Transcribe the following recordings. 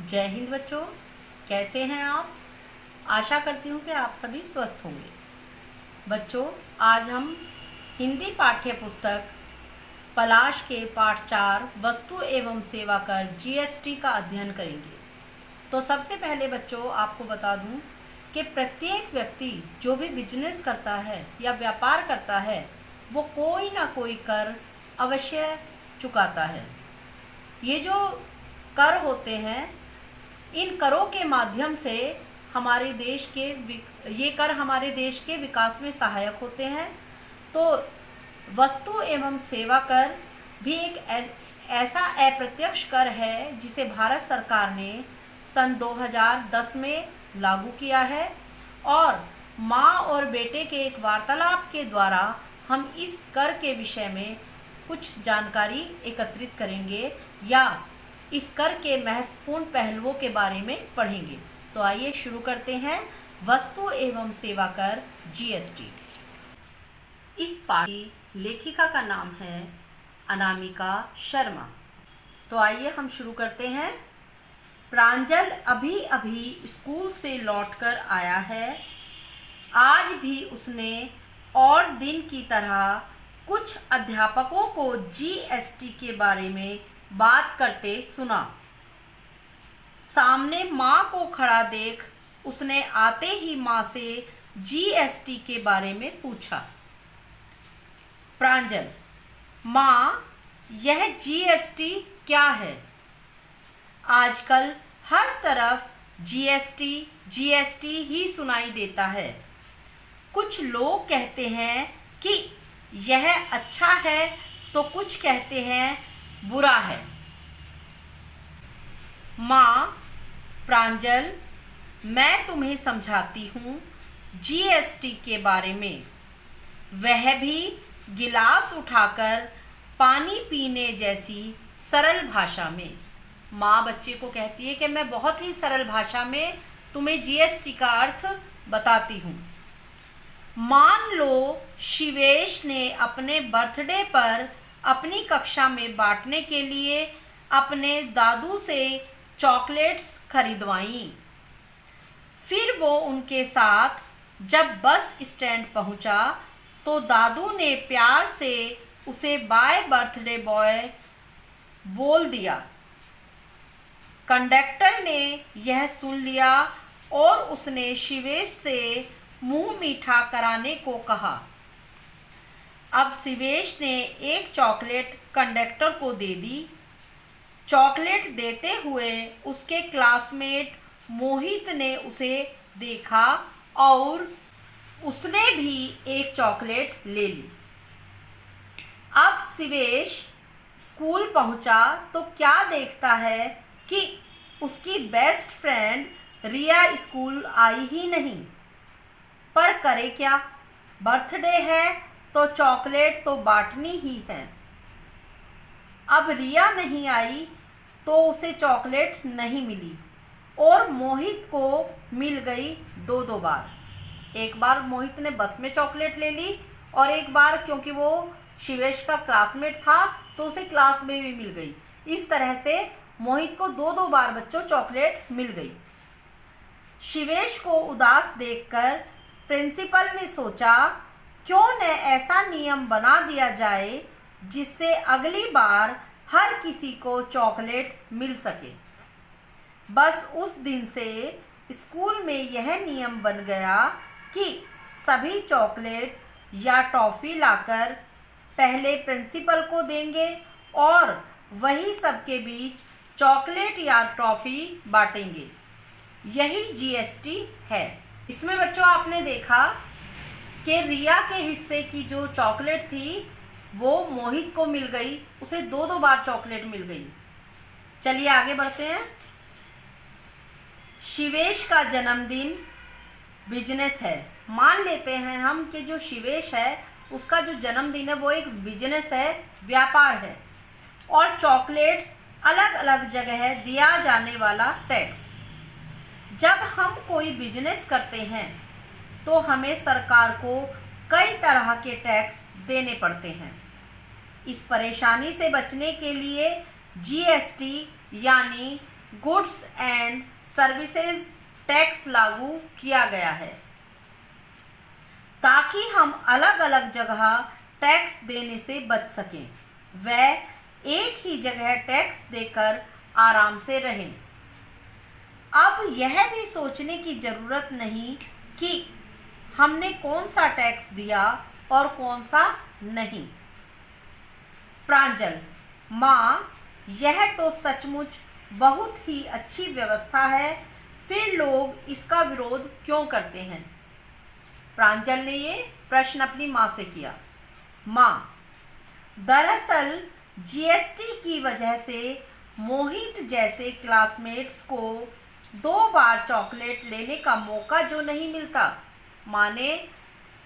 जय हिंद बच्चों, कैसे हैं आप। आशा करती हूँ कि आप सभी स्वस्थ होंगे। बच्चों, आज हम हिंदी पाठ्य पुस्तक पलाश के पाठ 4 वस्तु एवं सेवा कर जीएसटी का अध्ययन करेंगे। तो सबसे पहले बच्चों आपको बता दूं कि प्रत्येक व्यक्ति जो भी बिजनेस करता है या व्यापार करता है वो कोई ना कोई कर अवश्य चुकाता है। ये जो कर होते हैं, इन करों के माध्यम से हमारे देश के ये कर हमारे देश के विकास में सहायक होते हैं। तो वस्तु एवं सेवा कर भी एक ऐसा अप्रत्यक्ष कर है जिसे भारत सरकार ने सन 2010 में लागू किया है। और माँ और बेटे के एक वार्तालाप के द्वारा हम इस कर के विषय में कुछ जानकारी एकत्रित करेंगे या इस कर के महत्वपूर्ण पहलुओं के बारे में पढ़ेंगे। तो आइए शुरू करते हैं। वस्तु एवं सेवा कर जीएसटी। इस पाठ की लेखिका का नाम है अनामिका शर्मा। तो आइए हम शुरू करते हैं। प्रांजल अभी अभी स्कूल से लौटकर आया है। आज भी उसने और दिन की तरह कुछ अध्यापकों को जीएसटी के बारे में बात करते सुना। सामने माँ को खड़ा देख उसने आते ही माँ से जीएसटी के बारे में पूछा। प्रांजल: माँ, यह जीएसटी क्या है? आजकल हर तरफ जीएसटी जीएसटी ही सुनाई देता है। कुछ लोग कहते हैं कि यह अच्छा है तो कुछ कहते हैं बुरा है। माँ, प्रांजल, मैं तुम्हें समझाती हूँ जीएसटी के बारे में। वह भी गिलास उठाकर पानी पीने जैसी सरल भाषा में। माँ बच्चे को कहती है कि मैं बहुत ही सरल भाषा में तुम्हें जीएसटी का अर्थ बताती हूँ। मान लो शिवेश ने अपने बर्थडे पर अपनी कक्षा में बांटने के लिए अपने दादू से चॉकलेट्स खरीदवाईं। फिर वो उनके साथ जब बस स्टैंड पहुंचा तो दादू ने प्यार से उसे बाय बर्थडे बॉय बोल दिया। कंडक्टर ने यह सुन लिया और उसने शिवेश से मुंह मीठा कराने को कहा। अब शिवेश ने एक चॉकलेट कंडक्टर को दे दी। चॉकलेट देते हुए उसके क्लासमेट मोहित ने उसे देखा और उसने भी एक चॉकलेट ले ली। अब शिवेश स्कूल पहुंचा तो क्या देखता है कि उसकी बेस्ट फ्रेंड रिया स्कूल आई ही नहीं। पर करे क्या, बर्थडे है तो चॉकलेट तो बांटनी ही है। अब रिया नहीं आई तो उसे चॉकलेट नहीं मिली और मोहित को मिल गई दो बार। एक बार मोहित ने बस में चॉकलेट ले ली और एक बार क्योंकि वो शिवेश का क्लासमेट था तो उसे क्लास में भी मिल गई। इस तरह से मोहित को दो बार बच्चों चॉकलेट मिल गई। शिवेश को उदास देखकर प्रिंसिपल ने सोचा, क्यों न ऐसा नियम बना दिया जाए जिससे अगली बार हर किसी को चॉकलेट मिल सके। बस उस दिन से स्कूल में यह नियम बन गया कि सभी चॉकलेट या टॉफ़ी लाकर पहले प्रिंसिपल को देंगे और वही सबके बीच चॉकलेट या टॉफ़ी बांटेंगे। यही जीएसटी है। इसमें बच्चों आपने देखा कि रिया के हिस्से की जो चॉकलेट थी वो मोहित को मिल गई, उसे दो बार चॉकलेट मिल गई। चलिए आगे बढ़ते हैं। शिवेश का जन्मदिन बिजनेस है। मान लेते हैं हम कि जो शिवेश है उसका जो जन्मदिन है वो एक बिजनेस है, व्यापार है और चॉकलेट्स अलग अलग जगह दिया जाने वाला टैक्स। जब हम कोई बिजनेस करते हैं तो हमें सरकार को कई तरह के टैक्स देने पड़ते हैं। इस परेशानी से बचने के लिए जीएसटी यानी गुड्स एंड सर्विसेज टैक्स लागू किया गया है ताकि हम अलग अलग जगह टैक्स देने से बच सकें व एक ही जगह टैक्स देकर आराम से रहें। अब यह भी सोचने की ज़रूरत नहीं कि हमने कौन सा टैक्स दिया और कौन सा नहीं। प्रांजल: माँ, यह तो सचमुच बहुत ही अच्छी व्यवस्था है, फिर लोग इसका विरोध क्यों करते हैं? प्रांजल ने ये प्रश्न अपनी माँ से किया। माँ: दरअसल जीएसटी की वजह से मोहित जैसे क्लासमेट्स को 2 बार चॉकलेट लेने का मौका जो नहीं मिलता। माँ ने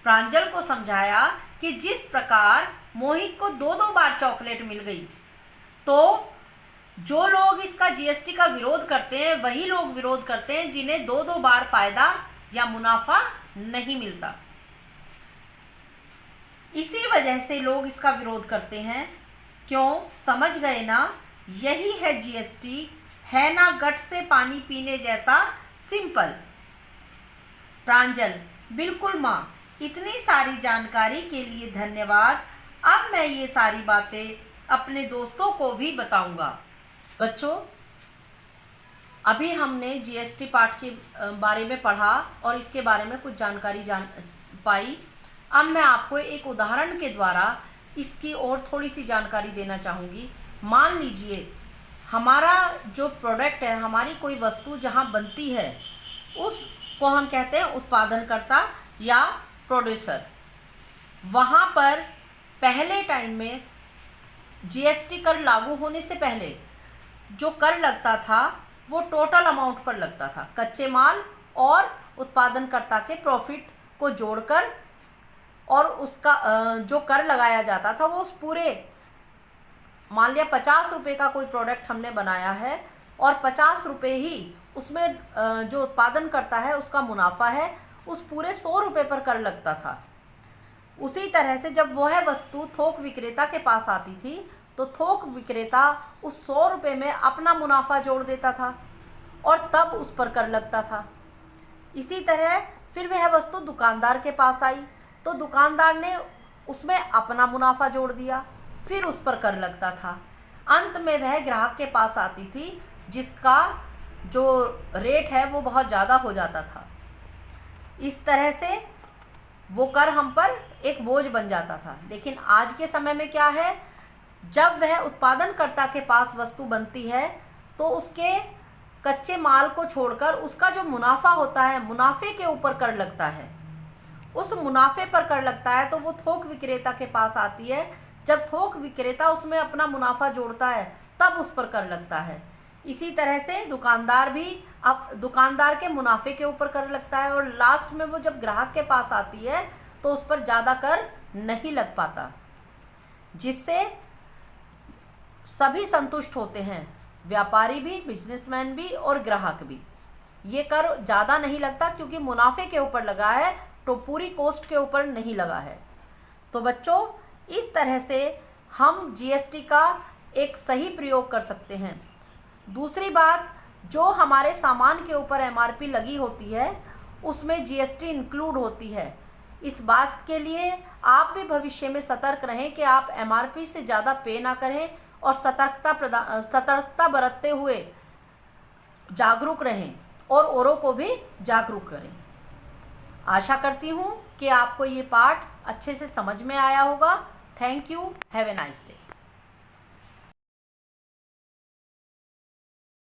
प्रांजल को समझाया कि जिस प्रकार मोहित को 2 बार चॉकलेट मिल गई, तो जो लोग इसका जीएसटी का विरोध करते हैं वही लोग विरोध करते हैं जिन्हें 2 बार फायदा या मुनाफा नहीं मिलता। इसी वजह से लोग इसका विरोध करते हैं। क्यों? समझ गए ना? यही है जीएसटी, है ना गट से पानी पीने जैसा सिंपल। प्रांजल: बिल्कुल माँ, इतनी सारी जानकारी के लिए धन्यवाद। अब मैं ये सारी बातें अपने दोस्तों को भी बताऊंगा। बच्चों, अभी हमने जीएसटी पार्ट के बारे में पढ़ा और इसके बारे में कुछ जानकारी पाई। अब मैं आपको एक उदाहरण के द्वारा इसकी और थोड़ी सी जानकारी देना चाहूँगी। मान लीजिए हमारा जो प्रोडक्ट है, हमारी कोई वस्तु जहाँ बनती है, उसको हम कहते हैं उत्पादनकर्ता या प्रोड्यूसर। वहाँ पर पहले टाइम में जीएसटी कर लागू होने से पहले जो कर लगता था वो टोटल अमाउंट पर लगता था। कच्चे माल और उत्पादनकर्ता के प्रॉफिट को जोड़कर, और उसका जो कर लगाया जाता था वो उस पूरे, मान लिया 50 रुपये का कोई प्रोडक्ट हमने बनाया है और 50 रुपये ही उसमें जो उत्पादन करता है उसका मुनाफा है, उस पूरे 100 रुपये पर कर लगता था। उसी तरह से जब वह वस्तु थोक विक्रेता के पास आती थी तो थोक विक्रेता उस 100 रुपये में अपना मुनाफा जोड़ देता था और तब उस पर कर लगता था। इसी तरह फिर वह वस्तु दुकानदार के पास आई तो दुकानदार ने उसमें अपना मुनाफा जोड़ दिया, फिर उस पर कर लगता था। अंत में वह ग्राहक के पास आती थी जिसका जो रेट है वो बहुत ज़्यादा हो जाता था। इस तरह से वो कर हम पर एक बोझ बन जाता था। लेकिन आज के समय में क्या है, जब वह उत्पादनकर्ता के पास वस्तु बनती है तो उसके कच्चे माल को छोड़कर उसका जो मुनाफा होता है, मुनाफे के ऊपर कर लगता है। उस मुनाफे पर कर लगता है तो वो थोक विक्रेता के पास आती है। जब थोक विक्रेता उसमें अपना मुनाफा जोड़ता है तब उस पर कर लगता है। इसी तरह से दुकानदार भी अब दुकानदार के मुनाफे के ऊपर कर लगता है और लास्ट में वो जब ग्राहक के पास आती है तो उस पर ज़्यादा कर नहीं लग पाता, जिससे सभी संतुष्ट होते हैं, व्यापारी भी, बिजनेसमैन भी और ग्राहक भी। ये कर ज़्यादा नहीं लगता क्योंकि मुनाफे के ऊपर लगा है तो पूरी कॉस्ट के ऊपर नहीं लगा है। तो बच्चों, इस तरह से हम जीएसटी का एक सही प्रयोग कर सकते हैं। दूसरी बात, जो हमारे सामान के ऊपर एमआरपी लगी होती है उसमें जीएसटी इंक्लूड होती है। इस बात के लिए आप भी भविष्य में सतर्क रहें कि आप एमआरपी से ज़्यादा पे ना करें और सतर्कता बरतते हुए जागरूक रहें और औरों को भी जागरूक करें। आशा करती हूँ कि आपको ये पाठ अच्छे से समझ में आया होगा। Thank you. Have a nice day.